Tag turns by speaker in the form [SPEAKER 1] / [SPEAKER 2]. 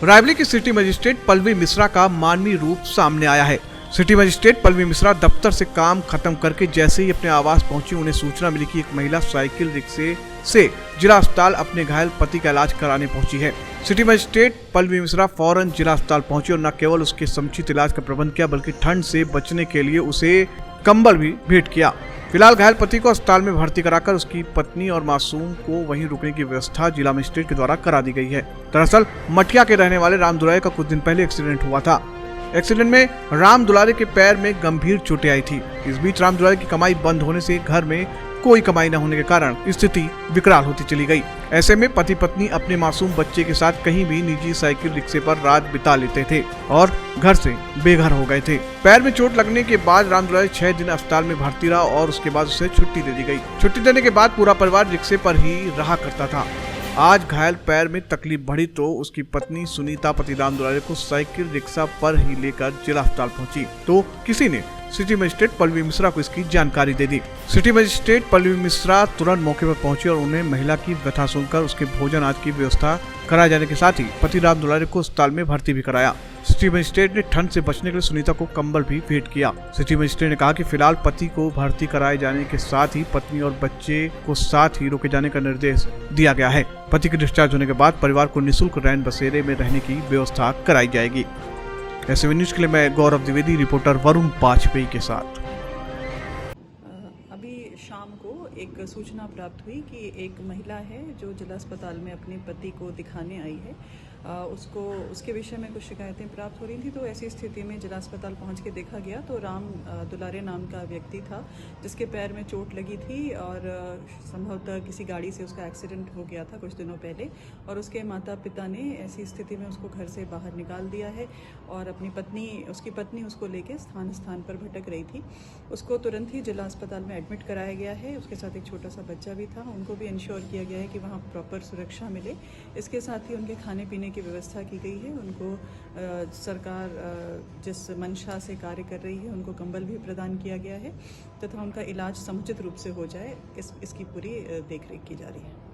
[SPEAKER 1] रायबरेली की city magistrate Pallavi Mishra का मानवीय रूप सामने आया है। सिटी मजिस्ट्रेट पल्लवी मिश्रा दफ्तर से काम खत्म करके जैसे ही अपने आवास पहुंची, उन्हें सूचना मिली कि एक महिला साइकिल रिक्शे से जिला अस्पताल अपने घायल पति का इलाज कराने पहुंची है। सिटी मजिस्ट्रेट पल्लवी मिश्रा फौरन जिला अस्पताल पहुंची और न केवल उसके समुचित इलाज का प्रबंध किया, बल्कि ठंड से बचने के लिए उसे कंबल भी भेंट किया। फिलहाल घायल पति को अस्पताल में भर्ती कराकर उसकी पत्नी और मासूम को वहीं रुकने की व्यवस्था जिला मजिस्ट्रेट के द्वारा करा दी गई है। दरअसल मठिया के रहने वाले राम दुलारे का कुछ दिन पहले एक्सीडेंट हुआ था। एक्सीडेंट में राम दुलारे के पैर में गंभीर चोटें आई थी। इस बीच राम दुलारे की कमाई बंद होने से घर में कोई कमाई न होने के कारण स्थिति विकराल होती चली गई। ऐसे में पति पत्नी अपने मासूम बच्चे के साथ कहीं भी निजी साइकिल रिक्शे पर रात बिता लेते थे और घर से बेघर हो गए थे। पैर में चोट लगने के बाद राम दुलारे 6 दिन अस्पताल में भर्ती रहा और उसके बाद उसे छुट्टी दे दी गई। छुट्टी देने के बाद पूरा परिवार रिक्शे पर ही रहा करता था। आज घायल पैर में तकलीफ बढ़ी तो उसकी पत्नी सुनीता पति राम दुलारे को साइकिल रिक्शा पर ही लेकर जिला अस्पताल पहुंची तो किसी ने सिटी मजिस्ट्रेट पल्लवी मिश्रा को इसकी जानकारी दे दी। सिटी मजिस्ट्रेट पल्लवी मिश्रा तुरंत मौके पर पहुंची और उन्हें महिला की व्यथा सुनकर उसके भोजन आज की व्यवस्था कराए जाने के साथ ही पति राम दुलारे को अस्पताल में भर्ती भी कराया। सिटी मजिस्ट्रेट ने ठंड से बचने के लिए सुनीता को कंबल भी भेंट किया। सिटी मजिस्ट्रेट ने कहा कि फिलहाल पति को भर्ती कराए जाने के साथ ही पत्नी और बच्चे को साथ ही रोके जाने का निर्देश दिया गया है। पति के डिस्चार्ज होने के बाद परिवार को निःशुल्क रैन बसेरे में रहने की व्यवस्था कराई जाएगी। ऐसे न्यूज के लिए मैं गौरव द्विवेदी, रिपोर्टर वरुण वाजपेयी के साथ।
[SPEAKER 2] अभी शाम को एक सूचना प्राप्त हुई कि एक महिला है जो जिला अस्पताल में अपने पति को दिखाने आई है। उसको उसके विषय में कुछ शिकायतें प्राप्त हो रही थी, तो ऐसी स्थिति में जिला अस्पताल पहुंच के देखा गया तो राम दुलारे नाम का व्यक्ति था जिसके पैर में चोट लगी थी और संभवतः किसी गाड़ी से उसका एक्सीडेंट हो गया था कुछ दिनों पहले और उसके माता पिता ने ऐसी स्थिति में उसको घर से बाहर निकाल दिया है और उसकी पत्नी उसको लेके स्थान पर भटक रही थी। उसको तुरंत ही जिला अस्पताल में एडमिट कराया गया है। उसके साथ एक छोटा सा बच्चा भी था, उनको भी इंश्योर किया गया है कि वहाँ प्रॉपर सुरक्षा मिले। इसके साथ ही उनके खाने पीने की व्यवस्था की गई है। उनको सरकार जिस मंशा से कार्य कर रही है उनको कंबल भी प्रदान किया गया है तथा उनका इलाज समुचित रूप से हो जाए इसकी पूरी देखरेख की जा रही है।